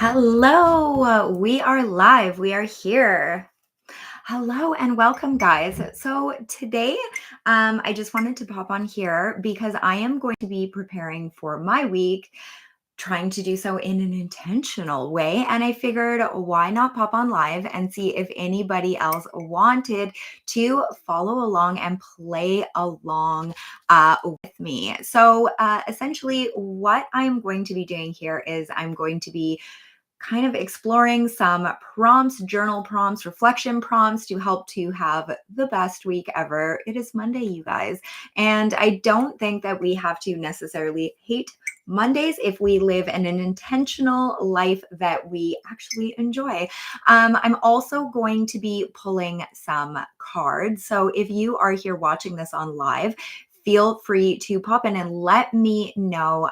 Hello, we are live. We are here. Hello and welcome, guys. So today, I just wanted to pop on here because I am going to be preparing for my week, trying to do so in an intentional way. And I figured, why not pop on live and see if anybody else wanted to follow along and play along with me. So essentially, what I'm going to be doing here is I'm going to be kind of exploring some prompts, journal prompts, reflection prompts to help to have the best week ever. It is Monday, you guys. And I don't think that we have to necessarily hate Mondays if we live in an intentional life that we actually enjoy. I'm also going to be pulling some cards. So if you are here watching this on live, feel free to pop in and let me know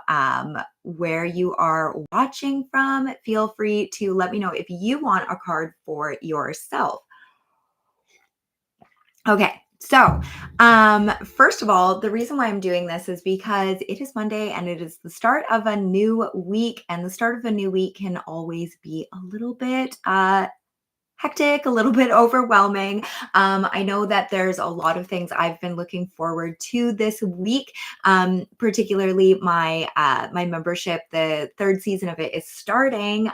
where you are watching from. Feel free to let me know if you want a card for yourself. Okay. So, first of all, the reason why I'm doing this is because it is Monday and it is the start of a new week, and the start of a new week can always be a little bit hectic, a little bit overwhelming. I know that there's a lot of things I've been looking forward to this week. Particularly my membership, the third season of it is starting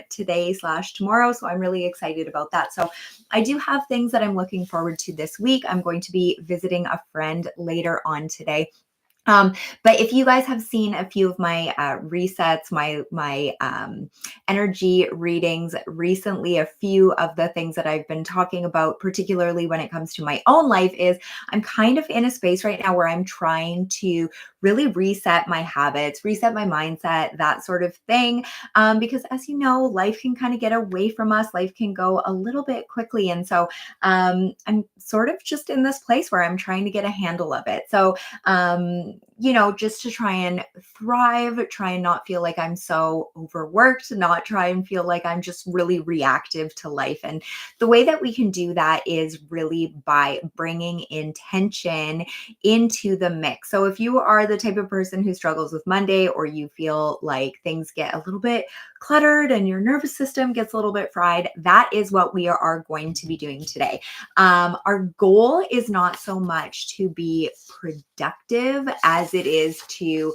today/tomorrow. So I'm really excited about that. So I do have things that I'm looking forward to this week. I'm going to be visiting a friend later on today. But if you guys have seen a few of my resets, my energy readings recently, a few of the things that I've been talking about, particularly when it comes to my own life, is I'm kind of in a space right now where I'm trying to really reset my habits, reset my mindset, that sort of thing. Because as you know, life can kind of get away from us. Life can go a little bit quickly. And so I'm sort of just in this place where I'm trying to get a handle of it. So just to try and thrive, try and not feel like I'm so overworked, not try and feel like I'm just really reactive to life. And the way that we can do that is really by bringing intention into the mix. So if you are the type of person who struggles with Monday, or you feel like things get a little bit cluttered and your nervous system gets a little bit fried, that is what we are going to be doing today. Our goal is not so much to be productive as it is to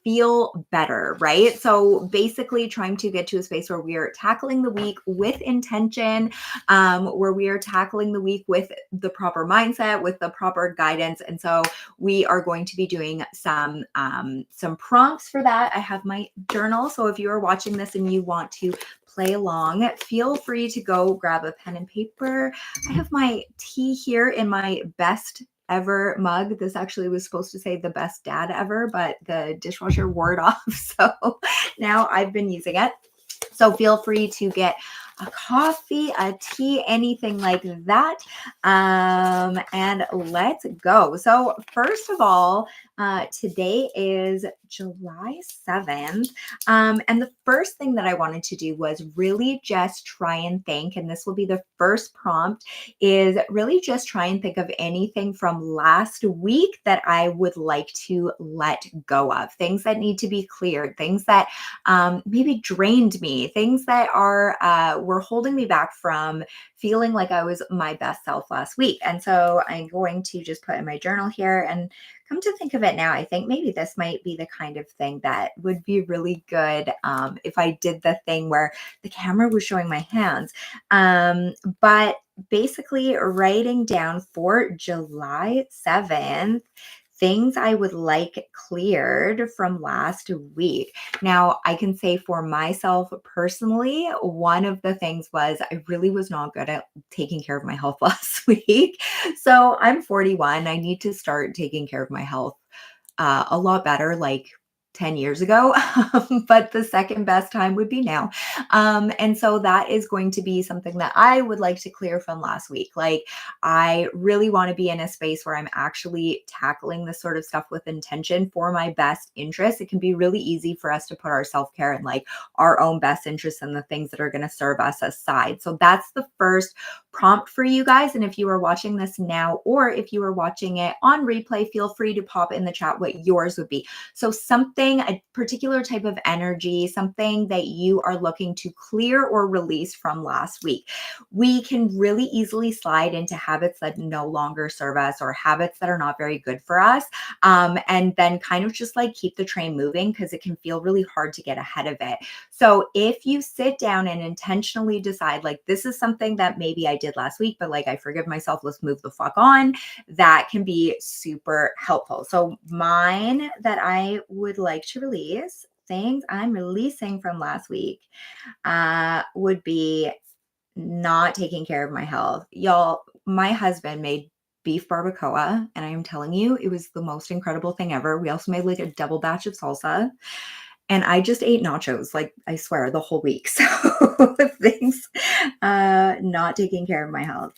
feel better, right? So basically trying to get to a space where we are tackling the week with intention, where we are tackling the week with the proper mindset, with the proper guidance. And so we are going to be doing some prompts for that. I have my journal. So if you are watching this and you want to play along, feel free to go grab a pen and paper. I have my tea here in my best ever mug. This actually was supposed to say the best dad ever, but the dishwasher wore it off. So now I've been using it. So feel free to get a coffee, a tea, anything like that. And let's go. So first of all, today is July 7th. And the first thing that I wanted to do was really just try and think, and this will be the first prompt, is really just try and think of anything from last week that I would like to let go of, things that need to be cleared, things that maybe drained me, things that were holding me back from feeling like I was my best self last week. And so I'm going to just put in my journal here, and come to think of it now, I think maybe this might be the kind of thing that would be really good if I did the thing where the camera was showing my hands. But basically writing down for July 7th, things I would like cleared from last week. Now, I can say for myself personally, one of the things was I really was not good at taking care of my health last week. So I'm 41. I need to start taking care of my health a lot better, like 10 years ago, but the second best time would be now. And so that is going to be something that I would like to clear from last week. Like, I really want to be in a space where I'm actually tackling this sort of stuff with intention for my best interest. It can be really easy for us to put our self-care and like our own best interests and the things that are going to serve us aside. So that's the first prompt for you guys. And if you are watching this now, or if you are watching it on replay, feel free to pop in the chat what yours would be. So something, a particular type of energy, something that you are looking to clear or release from last week. We can really easily slide into habits that no longer serve us, or habits that are not very good for us. And then kind of just like keep the train moving, because it can feel really hard to get ahead of it. So if you sit down and intentionally decide, like, this is something that maybe I did last week, but like, I forgive myself, let's move the fuck on, that can be super helpful. So mine that I would like to release, things I'm releasing from last week, would be not taking care of my health. Y'all, my husband made beef barbacoa, and I am telling you, it was the most incredible thing ever. We also made like a double batch of salsa. And I just ate nachos, like, I swear, the whole week. So things, not taking care of my health.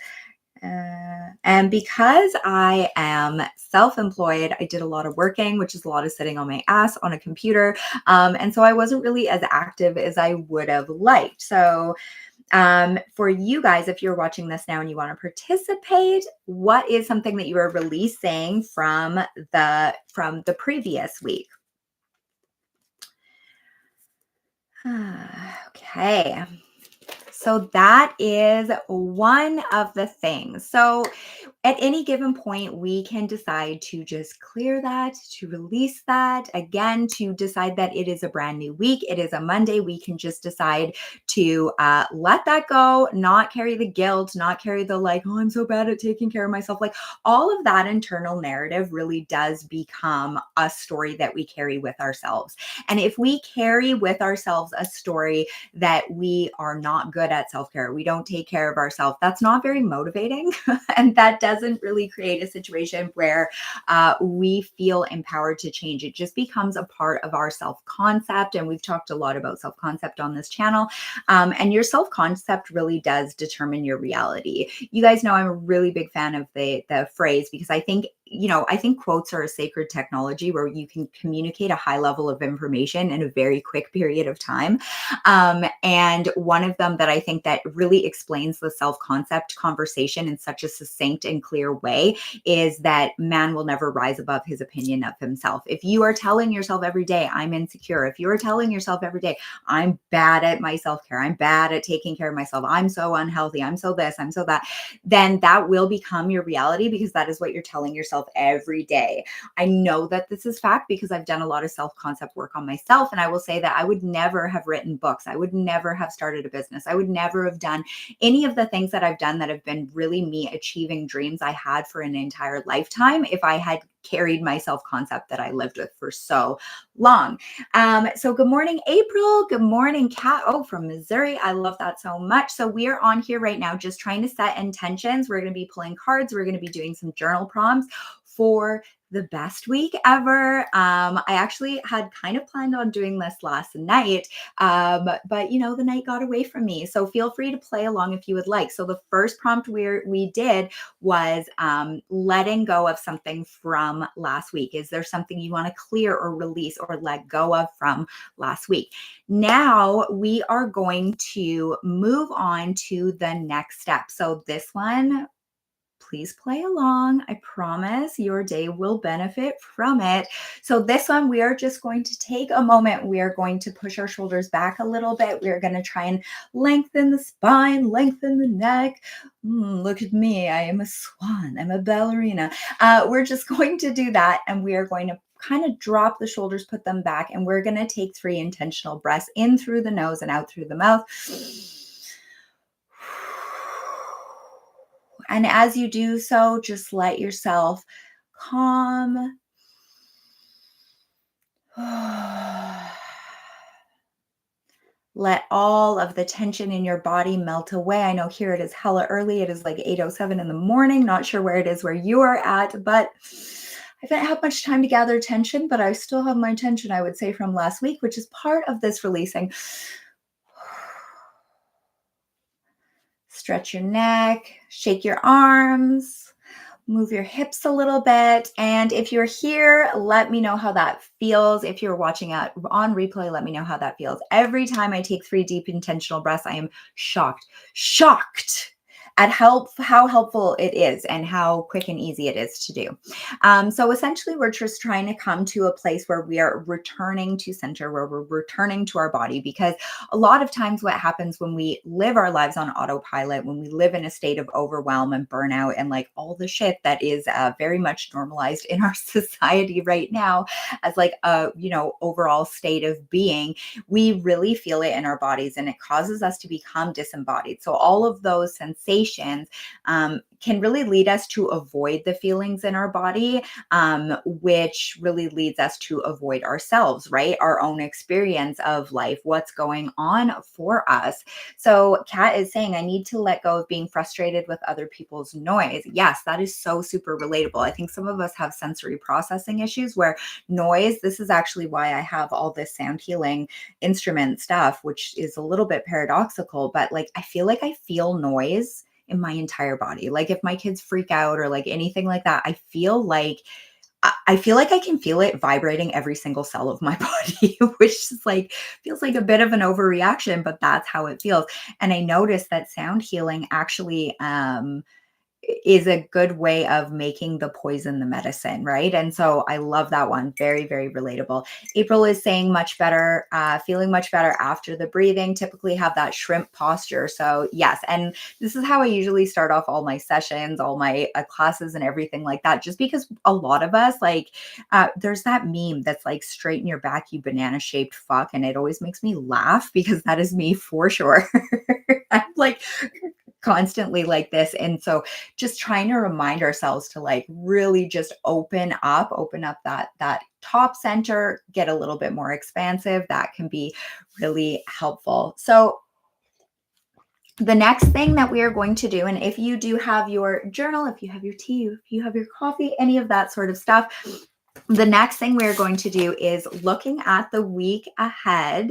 And because I am self-employed, I did a lot of working, which is a lot of sitting on my ass on a computer. And so I wasn't really as active as I would have liked. So for you guys, if you're watching this now and you want to participate, what is something that you are releasing from the previous week? Okay. So that is one of the things. So at any given point, we can decide to just clear that, to release that, again, to decide that it is a brand new week. It is a Monday. We can just decide to let that go, not carry the guilt, not carry the like, oh, I'm so bad at taking care of myself. Like, all of that internal narrative really does become a story that we carry with ourselves. And if we carry with ourselves a story that we are not good at self-care, we don't take care of ourselves, that's not very motivating. And that doesn't really create a situation where we feel empowered to change. It just becomes a part of our self-concept. And we've talked a lot about self-concept on this channel. And your self-concept really does determine your reality. You guys know I'm a really big fan of the phrase, because I think, I think quotes are a sacred technology where you can communicate a high level of information in a very quick period of time. And one of them that I think that really explains the self-concept conversation in such a succinct and clear way is that man will never rise above his opinion of himself. If you are telling yourself every day, I'm insecure, if you are telling yourself every day, I'm bad at my self-care, I'm bad at taking care of myself, I'm so unhealthy, I'm so this, I'm so that, then that will become your reality, because that is what you're telling yourself every day. I know that this is fact because I've done a lot of self-concept work on myself. And I will say that I would never have written books. I would never have started a business. I would never have done any of the things that I've done that have been really me achieving dreams I had for an entire lifetime if I had carried my self-concept that I lived with for so long. So good morning, April. Good morning, Kat. Oh, from Missouri. I love that so much. So we are on here right now just trying to set intentions. We're going to be pulling cards. We're going to be doing some journal prompts for the best week ever. I actually had kind of planned on doing this last night, but the night got away from me. So feel free to play along if you would like. So the first prompt we did was letting go of something from last week. Is there something you want to clear or release or let go of from last week? Now we are going to move on to the next step. So this one, please play along. I promise your day will benefit from it. So this one, we are just going to take a moment. We are going to push our shoulders back a little bit. We are going to try and lengthen the spine, lengthen the neck. Look at me. I am a swan. I'm a ballerina. We're just going to do that. And we are going to kind of drop the shoulders, put them back. And we're going to take 3 intentional breaths in through the nose and out through the mouth. And as you do so, just let yourself calm. Let all of the tension in your body melt away. I know here it is hella early. It is like 8:07 in the morning. Not sure where it is where you are at, but I haven't had much time to gather tension, but I still have my tension, I would say, from last week, which is part of this releasing. Stretch your neck, shake your arms, move your hips a little bit. And if you're here, let me know how that feels. If you're watching it on replay, let me know how that feels. Every time I take 3 deep intentional breaths, I am shocked how helpful it is and how quick and easy it is to do. So essentially, we're just trying to come to a place where we are returning to center, where we're returning to our body, because a lot of times what happens when we live our lives on autopilot, when we live in a state of overwhelm and burnout and like all the shit that is very much normalized in our society right now as like a, overall state of being, we really feel it in our bodies and it causes us to become disembodied. So all of those sensations can really lead us to avoid the feelings in our body, which really leads us to avoid ourselves, right? Our own experience of life, what's going on for us. So Kat is saying, I need to let go of being frustrated with other people's noise. Yes, that is so super relatable. I think some of us have sensory processing issues where noise, this is actually why I have all this sound healing instrument stuff, which is a little bit paradoxical, but like I feel like I feel noise in my entire body. Like if my kids freak out or like anything like that, I feel like I can feel it vibrating every single cell of my body, which is like feels like a bit of an overreaction, but that's how it feels. And I noticed that sound healing actually is a good way of making the poison the medicine, right? And so I love that one. Very, very relatable. April is saying much better, feeling much better after the breathing, typically have that shrimp posture. So yes, and this is how I usually start off all my sessions, all my classes and everything like that, just because a lot of us there's that meme that's like straighten your back, you banana shaped fuck. And it always makes me laugh because that is me for sure. I'm like constantly like this. And so just trying to remind ourselves to like really just open up that top center, get a little bit more expansive. That can be really helpful. So the next thing that we are going to do, and if you do have your journal, if you have your tea, if you have your coffee, any of that sort of stuff, the next thing we're going to do is looking at the week ahead,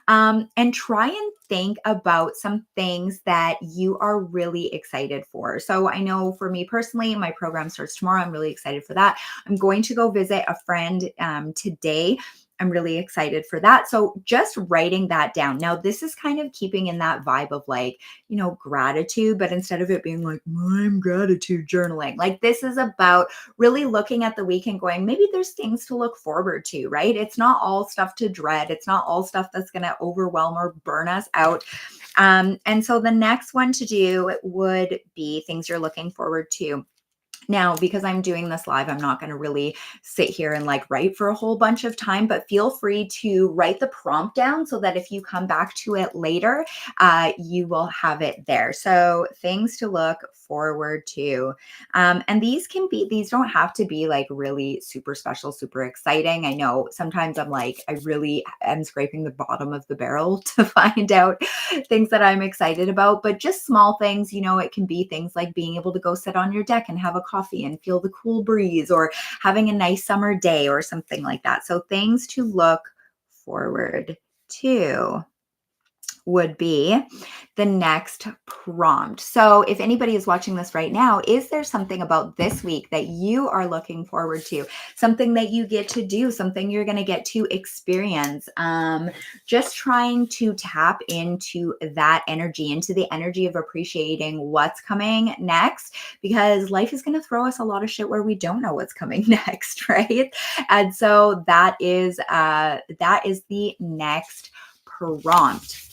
and try and think about some things that you are really excited for. So I know for me personally, my program starts tomorrow. I'm really excited for that. I'm going to go visit a friend today. I'm really excited for that. So just writing that down. Now, this is kind of keeping in that vibe of like, gratitude, but instead of it being like, I'm gratitude journaling, like this is about really looking at the week and going, maybe there's things to look forward to, right? It's not all stuff to dread. It's not all stuff that's going to overwhelm or burn us out. And so the next one to do would be things you're looking forward to. Now, because I'm doing this live, I'm not going to really sit here and like write for a whole bunch of time, but feel free to write the prompt down so that if you come back to it later, you will have it there. So things to look forward to. And these don't have to be like really super special, super exciting. I know sometimes I'm like, I really am scraping the bottom of the barrel to find out things that I'm excited about, but just small things, it can be things like being able to go sit on your deck and have a coffee and feel the cool breeze, or having a nice summer day or something like that. So things to look forward to would be the next prompt. So if anybody is watching this right now, is there something about this week that you are looking forward to? Something that you get to do, something you're going to get to experience? Just trying to tap into that energy, into the energy of appreciating what's coming next, because life is going to throw us a lot of shit where we don't know what's coming next, right? And so that is the next prompt.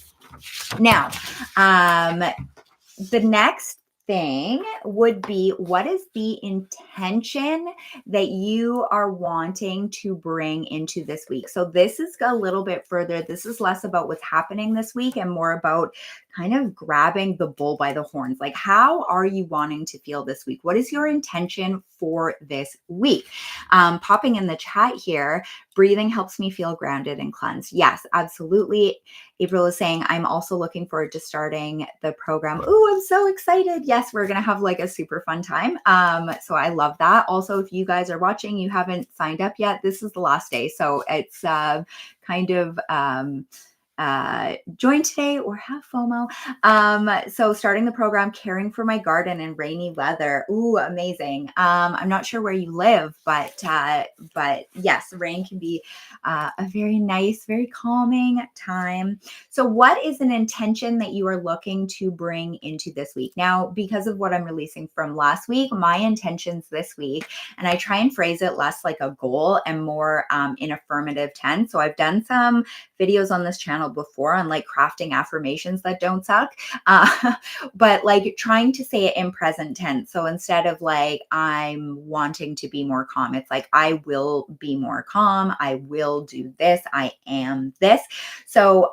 Now, the next thing would be, what is the intention that you are wanting to bring into this week? So this is a little bit further. This is less about what's happening this week and more about kind of grabbing the bull by the horns. Like, how are you wanting to feel this week? What is your intention for this week? Popping in the chat here, breathing helps me feel grounded and cleansed. Yes, absolutely. April is saying, I'm also looking forward to starting the program. Oh, I'm so excited. Yes, we're going to have like a super fun time. So I love that. Also, if you guys are watching, you haven't signed up yet, this is the last day. So it's kind of join today or have FOMO. So starting the program, caring for my garden in rainy weather. Ooh, amazing. I'm not sure where you live, but yes, rain can be a very nice, very calming time. So what is an intention that you are looking to bring into this week? Now, because of what I'm releasing from last week, my intentions this week, and I try and phrase it less like a goal and more in affirmative tense. So I've done some videos on this channel before on like crafting affirmations that don't suck. Uh, but like trying to say it in present tense. So instead of like, I'm wanting to be more calm, it's like, I will be more calm. I will do this. I am this. So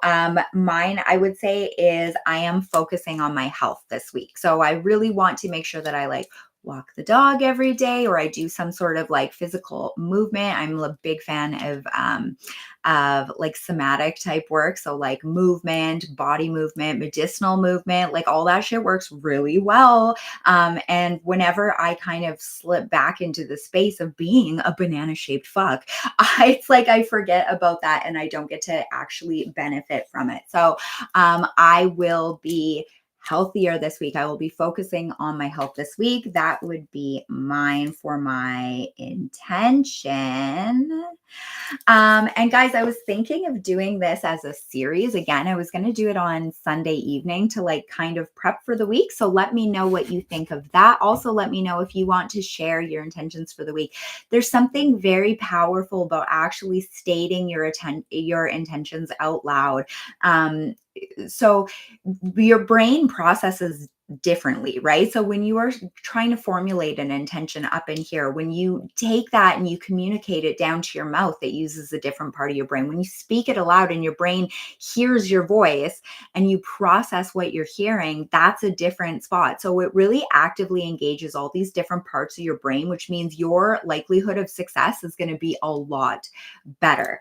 mine, I would say, is I am focusing on my health this week. So I really want to make sure that I like walk the dog every day, or I do some sort of like physical movement. I'm a big fan of like somatic type work. So like movement, body movement, medicinal movement, like all that shit works really well. And whenever I kind of slip back into the space of being a banana shaped fuck, it's like I forget about that and I don't get to actually benefit from it. So I will be healthier this week. I will be focusing on my health this week. That would be mine for my intention. And guys, I was thinking of doing this as a series. Again, I was going to do it on Sunday evening to like kind of prep for the week. So let me know what you think of that. Also, let me know if you want to share your intentions for the week. There's something very powerful about actually stating your intentions out loud. So your brain processes differently, right? So when you are trying to formulate an intention up in here, when you take that and you communicate it down to your mouth, it uses a different part of your brain. When you speak it aloud and your brain hears your voice and you process what you're hearing, that's a different spot. So it really actively engages all these different parts of your brain, which means your likelihood of success is going to be a lot better.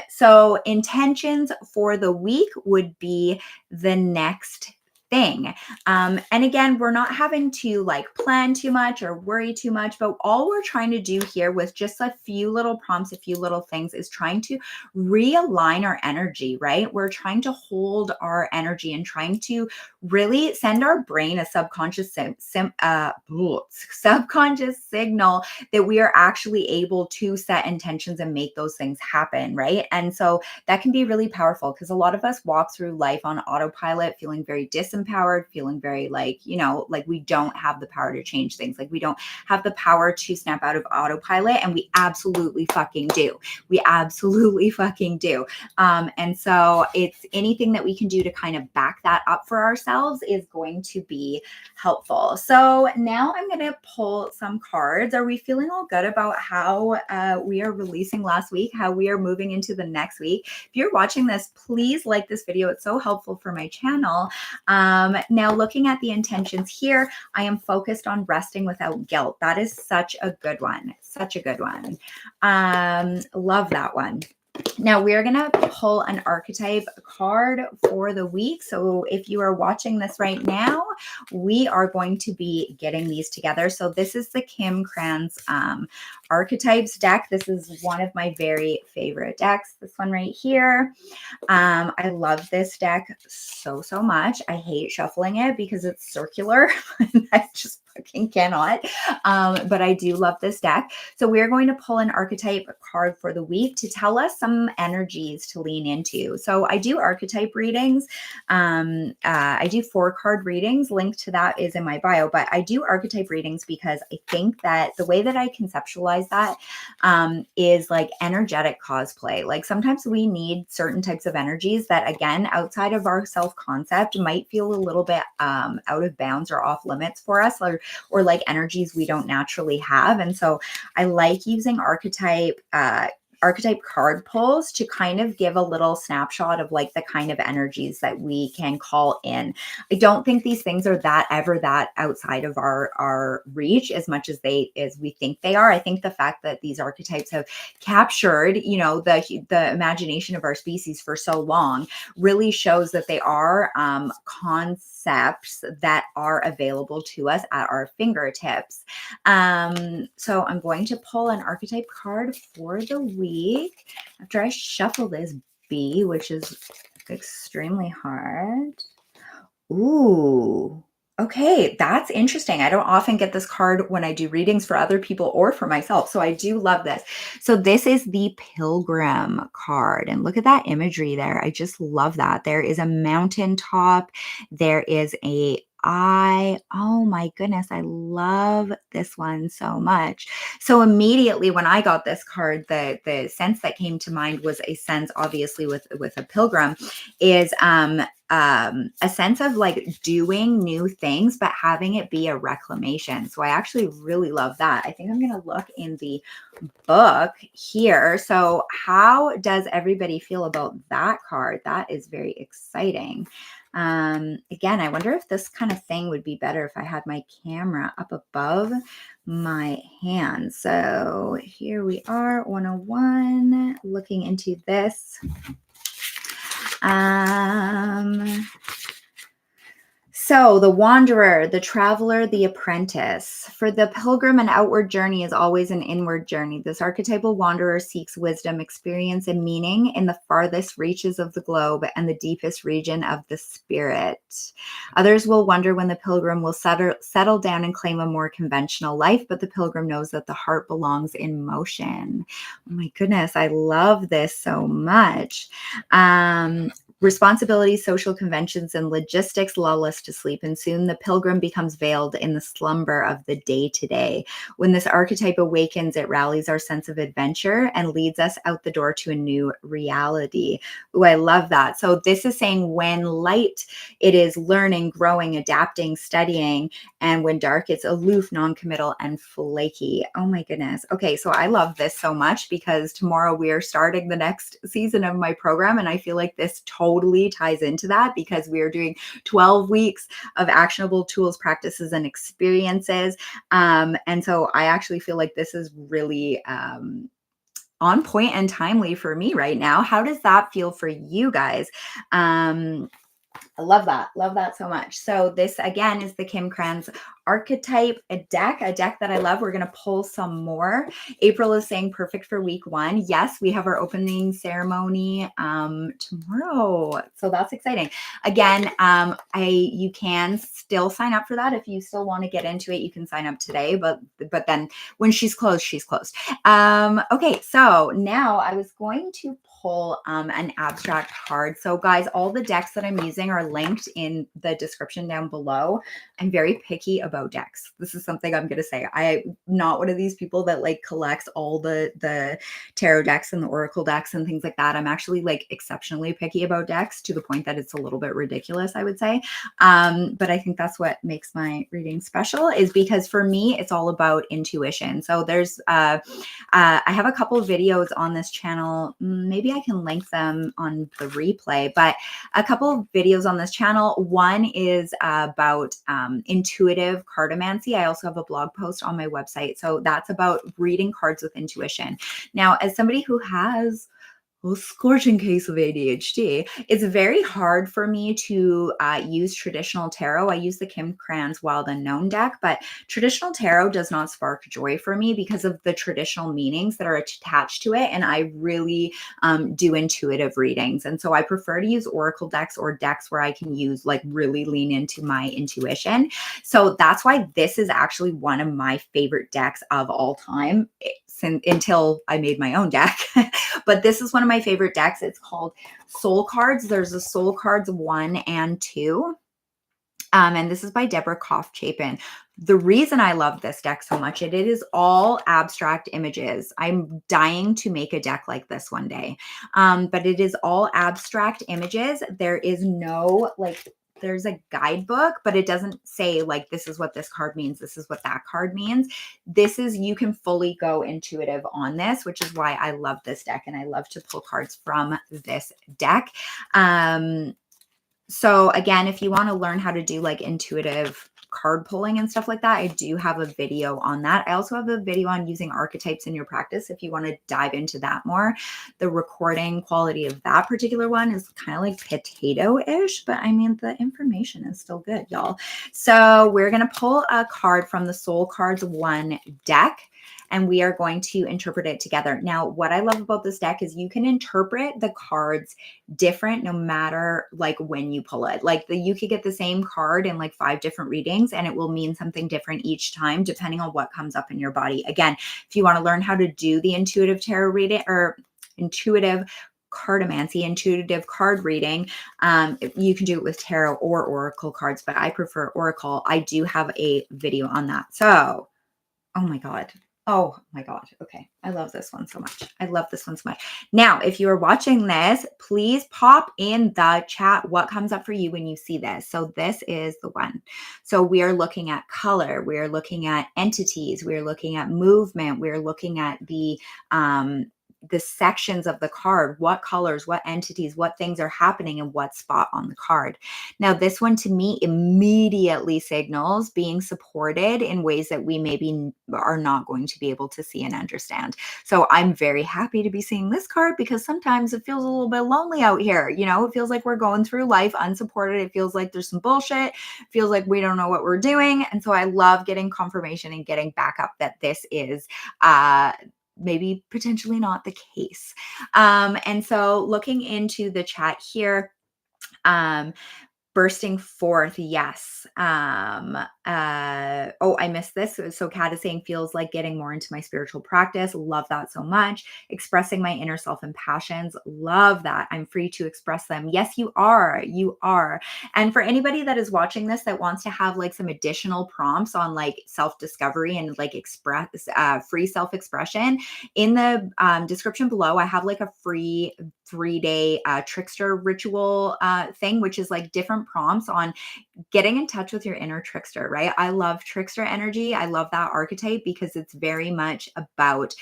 So intentions for the week would be the next thing. And again, we're not having to like plan too much or worry too much, but all we're trying to do here with just a few little prompts, a few little things is trying to realign our energy, right? We're trying to hold our energy and trying to really send our brain a subconscious subconscious signal that we are actually able to set intentions and make those things happen, right? And so that can be really powerful because a lot of us walk through life on autopilot, feeling very disempowered, feeling very like, like we don't have the power to change things. Like we don't have the power to snap out of autopilot, and we absolutely fucking do. We absolutely fucking do. And so it's anything that we can do to kind of back that up for ourselves is going to be helpful. So now I'm going to pull some cards. Are we feeling all good about how we are releasing last week, how we are moving into the next week? If you're watching this, please like this video. It's so helpful for my channel. Now looking at the intentions here, I am focused on resting without guilt. That is such a good one. Such a good one. Love that one. Now we're going to pull an archetype card for the week. So if you are watching this right now, we are going to be getting these together. So this is the 𝐬𝐮𝐬𝐫𝐞 Archetypes deck. This is one of my very favorite decks. This one right here. I love this deck so much. I hate shuffling it because it's circular. I just fucking cannot. But I do love this deck. So we're going to pull an archetype card for the week to tell us some energies to lean into. So I do archetype readings. I do 4-card readings. Link to that is in my bio, but I do archetype readings because I think that the way that I conceptualize that is like energetic cosplay. Like sometimes we need certain types of energies that, again, outside of our self-concept might feel a little bit out of bounds or off limits for us, or like energies we don't naturally have. And so I like using archetype card pulls to kind of give a little snapshot of like the kind of energies that we can call in. I don't think these things are ever that outside of our reach as much as we think they are. I think the fact that these archetypes have captured, the imagination of our species for so long really shows that they are concepts that are available to us at our fingertips. So I'm going to pull an archetype card for the week after I shuffle this B, which is extremely hard. Ooh. Okay, that's interesting. I don't often get this card when I do readings for other people or for myself. So I do love this. So this is the Pilgrim card. And look at that imagery there. I just love that. There is a mountaintop. There is a eye. Oh my goodness. I love this one so much. So immediately when I got this card, the sense that came to mind was a sense, obviously, with a pilgrim, is a sense of like doing new things, but having it be a reclamation. So I actually really love that. I think I'm going to look in the book here. So how does everybody feel about that card? That is very exciting. Again, I wonder if this kind of thing would be better if I had my camera up above my hand. So here we are, 101, looking into this. So the wanderer, the traveler, the apprentice. For the pilgrim, an outward journey is always an inward journey. This archetypal wanderer seeks wisdom, experience, and meaning in the farthest reaches of the globe and the deepest region of the spirit. Others will wonder when the pilgrim will settle down and claim a more conventional life, but the pilgrim knows that the heart belongs in motion. Oh my goodness, I love this so much. Responsibility, social conventions, and logistics lull us to sleep, and soon the pilgrim becomes veiled in the slumber of the day-to-day. When this archetype awakens, it rallies our sense of adventure and leads us out the door to a new reality. Ooh, I love that. So this is saying when light, it is learning, growing, adapting, studying, and when dark, it's aloof, non-committal, and flaky. Oh my goodness. Okay, so I love this so much because tomorrow we are starting the next season of my program, and I feel like this totally ties into that because we are doing 12 weeks of actionable tools, practices, and experiences. And so I actually feel like this is really on point and timely for me right now. How does that feel for you guys? I love that. Love that so much. So this again is the *𝐾𝐿 Archetype, a deck that I love. We're going to pull some more. April is saying perfect for week 1. Yes, we have our opening ceremony tomorrow. So that's exciting. Again, you can still sign up for that. If you still want to get into it, you can sign up today, but then when she's closed, she's closed. Okay, so now I was going to pull an abstract card. So guys, all the decks that I'm using are linked in the description down below. I'm very picky about decks. This is something I'm going to say. I'm not one of these people that like collects all the tarot decks and the oracle decks and things like that. I'm actually like exceptionally picky about decks to the point that it's a little bit ridiculous, I would say. But I think that's what makes my reading special, is because for me, it's all about intuition. So there's, I have a couple of videos on this channel. Maybe I can link them on the replay, but a couple of videos on this channel. One is about intuitive cartomancy. I also have a blog post on my website. So that's about reading cards with intuition. Now, as somebody who has a scorching case of ADHD, it's very hard for me to use traditional tarot. I use the 𝐾𝐿 Wild Unknown deck, but traditional tarot does not spark joy for me because of the traditional meanings that are attached to it. And I really do intuitive readings. And so I prefer to use oracle decks or decks where I can use like really lean into my intuition. So that's why this is actually one of my favorite decks of all time until I made my own deck. But this is one of my favorite decks. It's called Soul Cards. There's a Soul Cards 1 and 2. And this is by Deborah Kopf-Chapin. The reason I love this deck so much, it is all abstract images. I'm dying to make a deck like this one day. But it is all abstract images. There is no like, there's a guidebook, but it doesn't say like, this is what this card means. This is what that card means. This is, you can fully go intuitive on this, which is why I love this deck. And I love to pull cards from this deck. So again, if you want to learn how to do like intuitive card pulling and stuff like that, I do have a video on that. I also have a video on using archetypes in your practice if you want to dive into that more. The recording quality of that particular one is kind of like potato-ish, but I mean, the information is still good, y'all. So we're going to pull a card from the Soul Cards 1 deck. and we are going to interpret it together. Now, what I love about this deck is you can interpret the cards different no matter like when you pull it. Like you could get the same card in like 5 different readings and it will mean something different each time depending on what comes up in your body. Again, if you want to learn how to do the intuitive tarot reading or intuitive cartomancy, intuitive card reading, you can do it with tarot or oracle cards, but I prefer oracle. I do have a video on that. So, oh my God. Oh my God. Okay. I love this one so much. I love this one so much. Now, if you are watching this, please pop in the chat what comes up for you when you see this. So this is the one. So we are looking at color. We are looking at entities. We are looking at movement. We are looking at the sections of the card, what colors, what entities, what things are happening in what spot on the card. Now, this one to me immediately signals being supported in ways that we maybe are not going to be able to see and understand. So I'm very happy to be seeing this card because sometimes it feels a little bit lonely out here. You know, it feels like we're going through life unsupported. It feels like there's some bullshit. It feels like we don't know what we're doing. And so I love getting confirmation and getting backup that this is maybe potentially not the case. And so looking into the chat here, bursting forth, yes. Oh, I missed this. So Kat is saying feels like getting more into my spiritual practice. Love that so much. Expressing my inner self and passions. Love that. I'm free to express them. Yes, you are. You are. And for anybody that is watching this that wants to have like some additional prompts on like self-discovery and like free self-expression, in the description below, I have like a free 3-day trickster ritual thing, which is like different prompts on getting in touch with your inner trickster, right? I love trickster energy. I love that archetype because it's very much about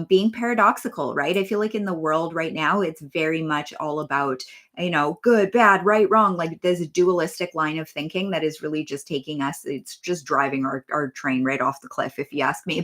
being paradoxical, right? I feel like in the world right now, it's very much all about, you know, good, bad, right, wrong. Like there's a dualistic line of thinking that is really just taking us, it's just driving our train right off the cliff, if you ask me.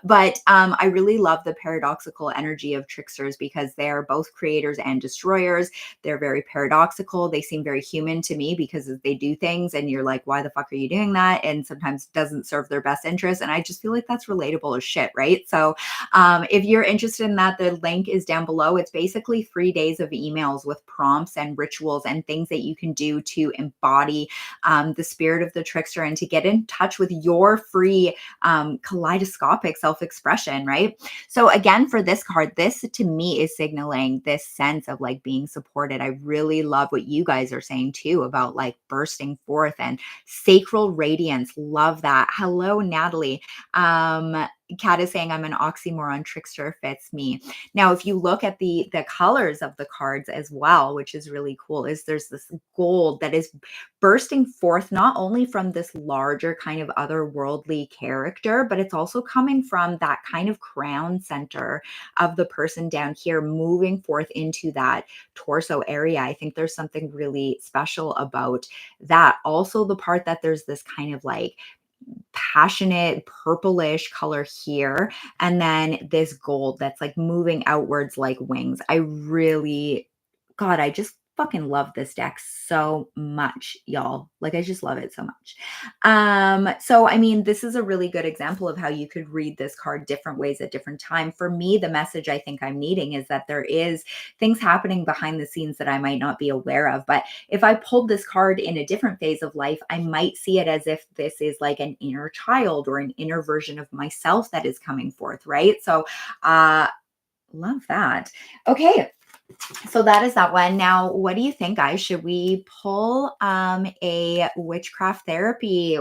But I really love the paradoxical energy of tricksters because they're both creators and destroyers. They're very paradoxical. They seem very human to me because they do things and you're like, why the fuck are you doing that? And sometimes doesn't serve their best interest. And I just feel like that's relatable as shit, right? So if you're interested in that, the link is down below. It's basically 3 days of emails with prompts and rituals and things that you can do to embody the spirit of the trickster and to get in touch with your free kaleidoscopic self-expression, right? So again, for this card, this to me is signaling this sense of like being supported. I really love what you guys are saying too about like bursting forth and sacral radiance. Love that. Hello, Natalie. Kat is saying I'm an oxymoron, trickster fits me. Now, if you look at the colors of the cards as well, which is really cool, is there's this gold that is bursting forth not only from this larger kind of otherworldly character, but it's also coming from that kind of crown center of the person down here, moving forth into that torso area. I think there's something really special about that. Also, the part that there's this kind of like passionate purplish color here, and then this gold that's like moving outwards like wings. I really, God, I just fucking love this deck so much, y'all. Like I just love it so much. So I mean, this is a really good example of how you could read this card different ways at different time. For me, the message I think I'm needing is that there is things happening behind the scenes that I might not be aware of. But if I pulled this card in a different phase of life, I might see it as if this is like an inner child or an inner version of myself that is coming forth, right? So love that. Okay. So that is that one. Now, what do you think, guys? Should we pull a witchcraft therapy?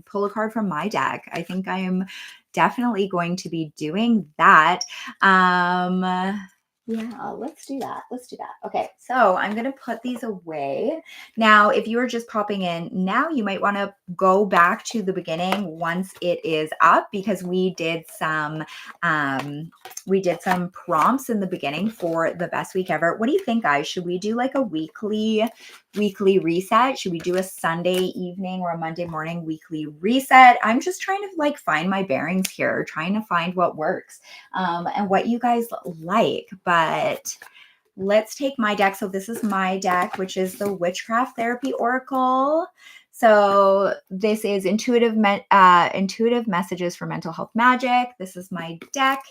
Pull a card from my deck. I think I am definitely going to be doing that. Yeah, let's do that. Let's do that. Okay, so I'm going to put these away. Now, if you are just popping in now, you might want to go back to the beginning once it is up because we did some prompts in the beginning for the best week ever. What do you think, guys? Should we do like a weekly reset? Should we do a Sunday evening or a Monday morning weekly reset? I'm just trying to like find my bearings here, trying to find what works and what you guys like. But let's take my deck. So this is my deck, which is the Witchcraft Therapy Oracle. So this is intuitive messages for mental health magic. This is my deck.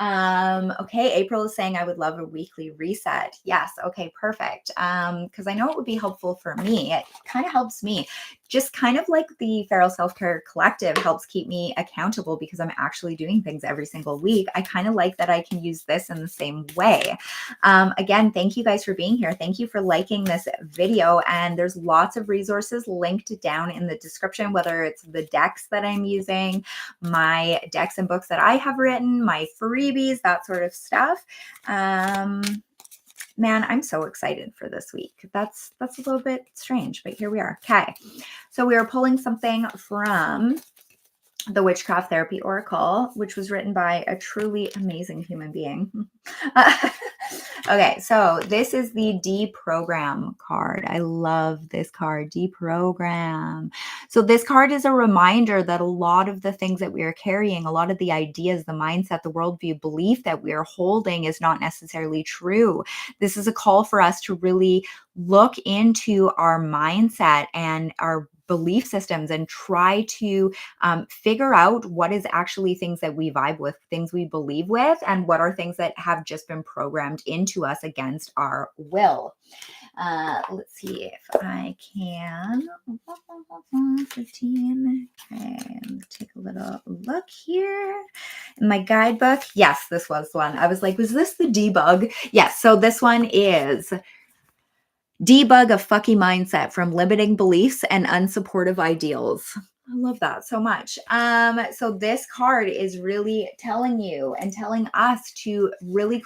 Okay, April is saying I would love a weekly reset. Yes, okay, perfect. Because I know it would be helpful for me. It kind of helps me. Just kind of like the Feral Self-Care Collective helps keep me accountable because I'm actually doing things every single week. I kind of like that I can use this in the same way. Again, thank you guys for being here. Thank you for liking this video. And there's lots of resources linked down in the description, whether it's the decks that I'm using, my decks and books that I have written, my freebies, that sort of stuff. Man, I'm so excited for this week. That's a little bit strange, but here we are. Okay, so we are pulling something from the Witchcraft Therapy Oracle, which was written by a truly amazing human being. Okay, so this is the Deprogram card. I love this card, Deprogram. So this card is a reminder that a lot of the things that we are carrying, a lot of the ideas, the mindset, the worldview, belief that we are holding is not necessarily true. This is a call for us to really look into our mindset and our belief systems and try to figure out what is actually things that we vibe with, things we believe with, and what are things that have just been programmed into us against our will. Let's see if I can. 15. Okay, take a little look here. In my guidebook. Yes, this was one. I was like, was this the debug? Yes, so this one is Debug a fucky mindset from limiting beliefs and unsupportive ideals. I love that so much. So this card is really telling you and telling us to really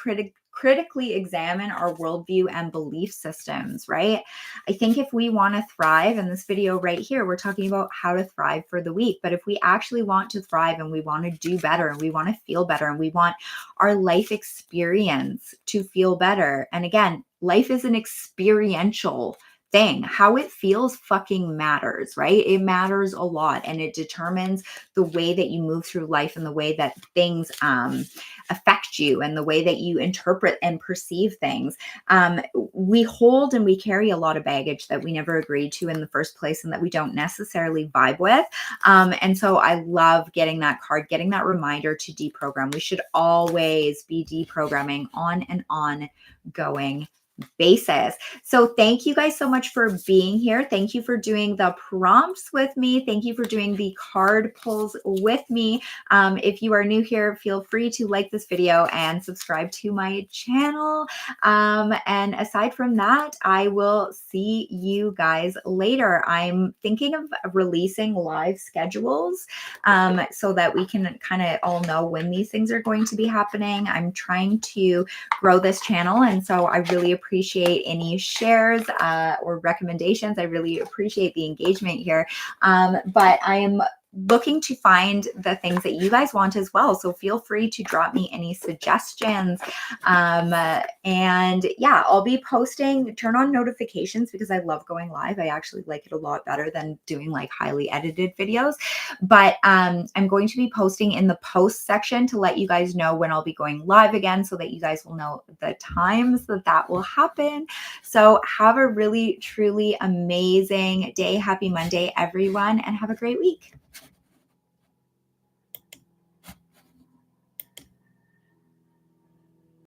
critically examine our worldview and belief systems, right? I think if we want to thrive, in this video right here, we're talking about how to thrive for the week. But if we actually want to thrive and we want to do better and we want to feel better and we want our life experience to feel better, and again, life is an experiential thing. How it feels fucking matters, right? It matters a lot, and it determines the way that you move through life and the way that things affect you and the way that you interpret and perceive things. We hold and we carry a lot of baggage that we never agreed to in the first place and that we don't necessarily vibe with. And so I love getting that card, getting that reminder to deprogram. We should always be deprogramming on an ongoing basis. So thank you guys so much for being here. Thank you for doing the prompts with me. Thank you for doing the card pulls with me. If you are new here, feel free to like this video and subscribe to my channel. And aside from that, I will see you guys later. I'm thinking of releasing live schedules so that we can kind of all know when these things are going to be happening. I'm trying to grow this channel, and so I really appreciate any shares or recommendations. I really appreciate the engagement here. But I am looking to find the things that you guys want as well. So feel free to drop me any suggestions. And yeah, I'll be posting, turn on notifications because I love going live. I actually like it a lot better than doing like highly edited videos. But I'm going to be posting in the post section to let you guys know when I'll be going live again so that you guys will know the times that will happen. So have a really, truly amazing day. Happy Monday, everyone, and have a great week.